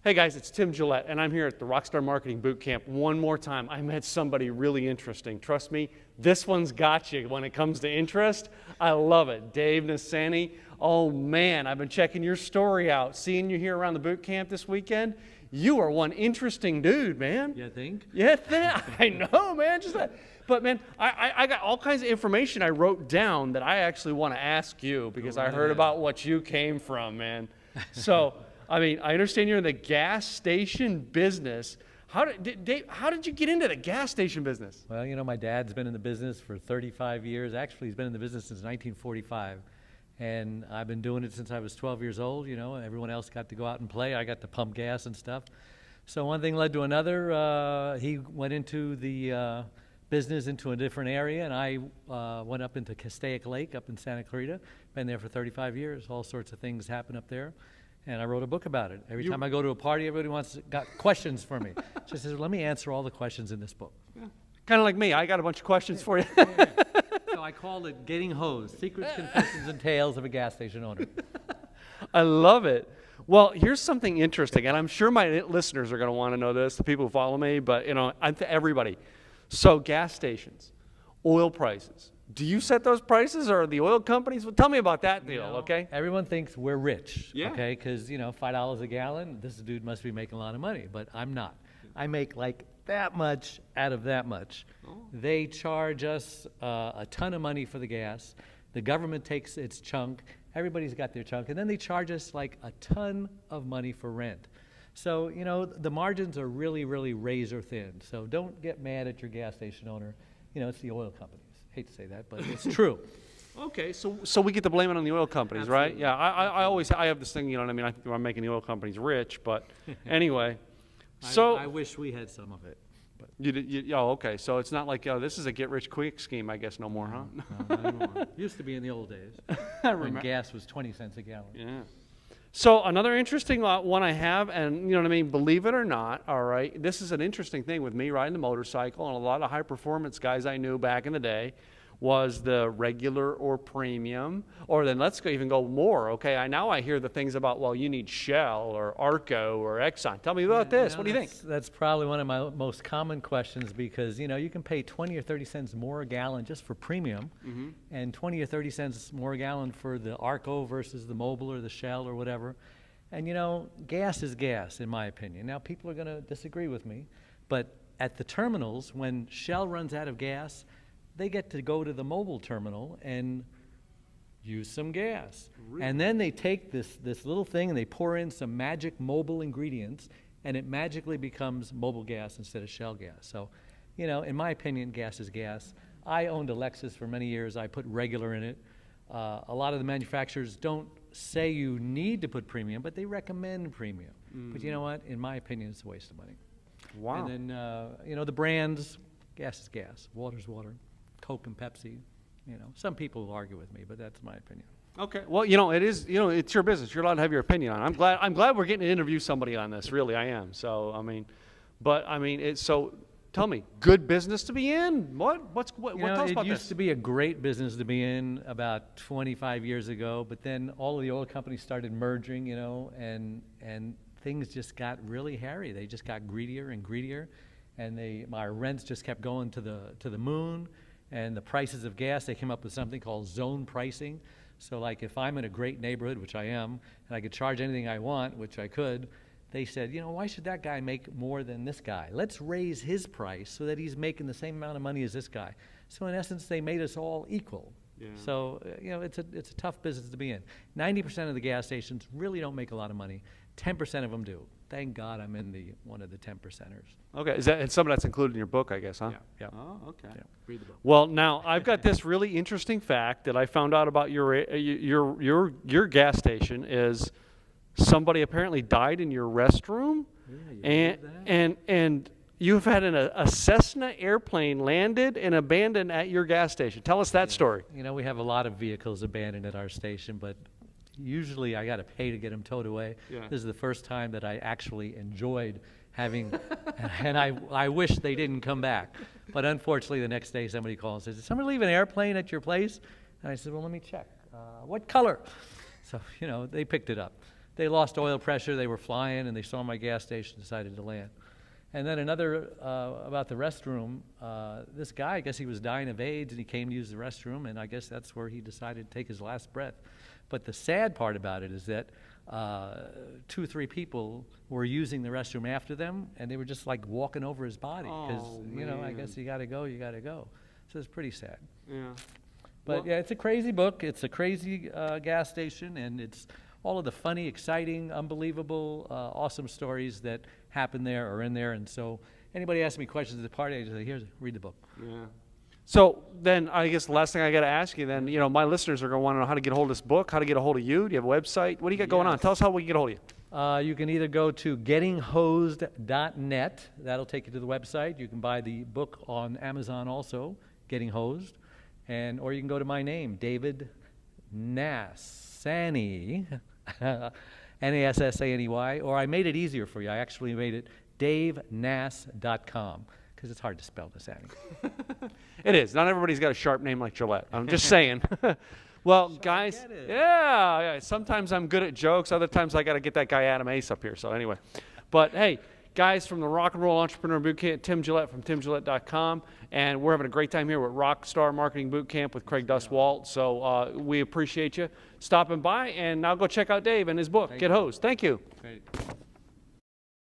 Hey guys, it's Tim Gillette, and I'm here at the RockStar Marketing Bootcamp one more time. I met somebody really interesting. Trust me, this one's got you when it comes to interest. I love it. Dave Nassaney. Oh man, I've been checking your story out, seeing you here around the bootcamp this weekend. You are one interesting dude, man. You think? Yeah, I know, man. Just that. But man, I got all kinds of information I wrote down that I actually want to ask you because I heard about what you came from, man. So. I mean, I understand you're in the gas station business. Dave, how did you get into the gas station business? Well, you know, my dad's been in the business for 35 years. Actually, he's been in the business since 1945. And I've been doing it since I was 12 years old. You know, everyone else got to go out and play. I got to pump gas and stuff. So one thing led to another. He went into the business into a different area, and I went up into Castaic Lake up in Santa Clarita. Been there for 35 years. All sorts of things happen up there. And I wrote a book about it. Every time I go to a party, everybody got questions for me. She says, let me answer all the questions in this book. Yeah. Kind of like me. I got a bunch of questions for you. So I called it Getting Hosed, Secrets, Confessions, and Tales of a Gas Station Owner. I love it. Well, here's something interesting, and I'm sure my listeners are going to want to know this, the people who follow me, but, you know, everybody. So gas stations, oil prices. Do you set those prices or the oil companies? Well, tell me about that deal, okay? Everyone thinks we're rich, okay? Because, you know, $5 a gallon, this dude must be making a lot of money, but I'm not. I make like that much out of that much. Oh. They charge us a ton of money for the gas. The government takes its chunk. Everybody's got their chunk. And then they charge us like a ton of money for rent. So, you know, the margins are really, really razor thin. So don't get mad at your gas station owner. You know, it's the oil companies. Hate to say that, but it's true. Okay, so we get to blame it on the oil companies, Absolutely. right? Yeah, I always have this thing, you know what I mean? I think I'm making the oil companies rich, but anyway. So I wish we had some of it. But oh, okay. So it's not like this is a get-rich-quick scheme, I guess, no more, huh? No, not anymore. Used to be in the old days when gas was 20 cents a gallon. Yeah. So another interesting one I have, and you know what I mean, believe it or not, all right, this is an interesting thing with me riding the motorcycle, and a lot of high-performance guys I knew back in the day was the regular or premium, or then let's even go more, okay? Now I hear the things about, well, you need Shell or Arco or Exxon. Tell me about this. What do you think? That's probably one of my most common questions because, you know, you can pay 20 or 30 cents more a gallon just for premium and 20 or 30 cents more a gallon for the Arco versus the Mobil or the Shell or whatever. And, you know, gas is gas, in my opinion. Now, people are going to disagree with me, but at the terminals, when Shell runs out of gas, they get to go to the Mobil terminal and use some gas. Really? And then they take this little thing and they pour in some magic Mobil ingredients and it magically becomes Mobil gas instead of Shell gas. So, you know, in my opinion, gas is gas. I owned a Lexus for many years. I put regular in it. A lot of the manufacturers don't say you need to put premium, but they recommend premium. But you know what? In my opinion, it's a waste of money. Wow. And then, you know, the brands, gas is gas. Water's water. Coke and Pepsi, you know. Some people will argue with me, but that's my opinion. Okay. Well, you know, it's your business. You're allowed to have your opinion on it. I'm glad we're getting to interview somebody on this. Really, I am. So, I mean, so tell me, good business to be in? What tell us about this? It used to be a great business to be in about 25 years ago, but then all of the oil companies started merging, you know, and things just got really hairy. They just got greedier and greedier, and my rents just kept going to the moon. And the prices of gas, they came up with something called zone pricing. So like if I'm in a great neighborhood, which I am, and I could charge anything I want, which I could, they said, you know, why should that guy make more than this guy? Let's raise his price so that he's making the same amount of money as this guy. So in essence, they made us all equal. Yeah. So, you know, it's a tough business to be in. 90% of the gas stations really don't make a lot of money. 10% of them do. Thank God I'm in one of the 10%ers. Okay, and some of that's included in your book, I guess, huh? Yeah. Oh, okay. Yeah. Read the book. Well, now I've got this really interesting fact that I found out about your gas station is somebody apparently died in your restroom, and you've had a Cessna airplane landed and abandoned at your gas station. Tell us that story. You know, we have a lot of vehicles abandoned at our station, but usually I got to pay to get them towed away. Yeah. This is the first time that I actually enjoyed having, and I wish they didn't come back. But unfortunately, the next day somebody calls and says, did somebody leave an airplane at your place? And I said, well, let me check. What color? So, you know, they picked it up. they lost oil pressure, they were flying, and they saw my gas station, decided to land. And then another about the restroom, this guy, I guess he was dying of AIDS, and he came to use the restroom, and I guess that's where he decided to take his last breath. But the sad part about it is that 2 or 3 people were using the restroom after them, and they were just like walking over his body because, you know, I guess you got to go, you got to go. So it's pretty sad. Yeah. But yeah, it's a crazy book. It's a crazy gas station, and it's all of the funny, exciting, unbelievable, awesome stories that happen there are in there. And so anybody asks me questions at the party, I just say, here's, read the book. Yeah. So then I guess the last thing I got to ask you then, you know, my listeners are going to want to know how to get a hold of this book, how to get a hold of you. Do you have a website? What do you got going on? Tell us how we can get a hold of you. You can either go to gettinghosed.net. That'll take you to the website. You can buy the book on Amazon also, Getting Hosed. Or you can go to my name, David Nassaney, Nassaney, or I made it easier for you. I actually made it davenass.com, because it's hard to spell Nassaney. It is. Not everybody's got a sharp name like Gillette. I'm just saying. Well, guys, yeah, sometimes I'm good at jokes. Other times I got to get that guy Adam Ace up here. So anyway, but hey, guys from the Rock and Roll Entrepreneur Bootcamp, Tim Gillette from timgillette.com, and we're having a great time here with RockStar Marketing Bootcamp with Craig Dustwalt. So we appreciate you stopping by, and now go check out Dave and his book, Get Hosed. Thank you. Great.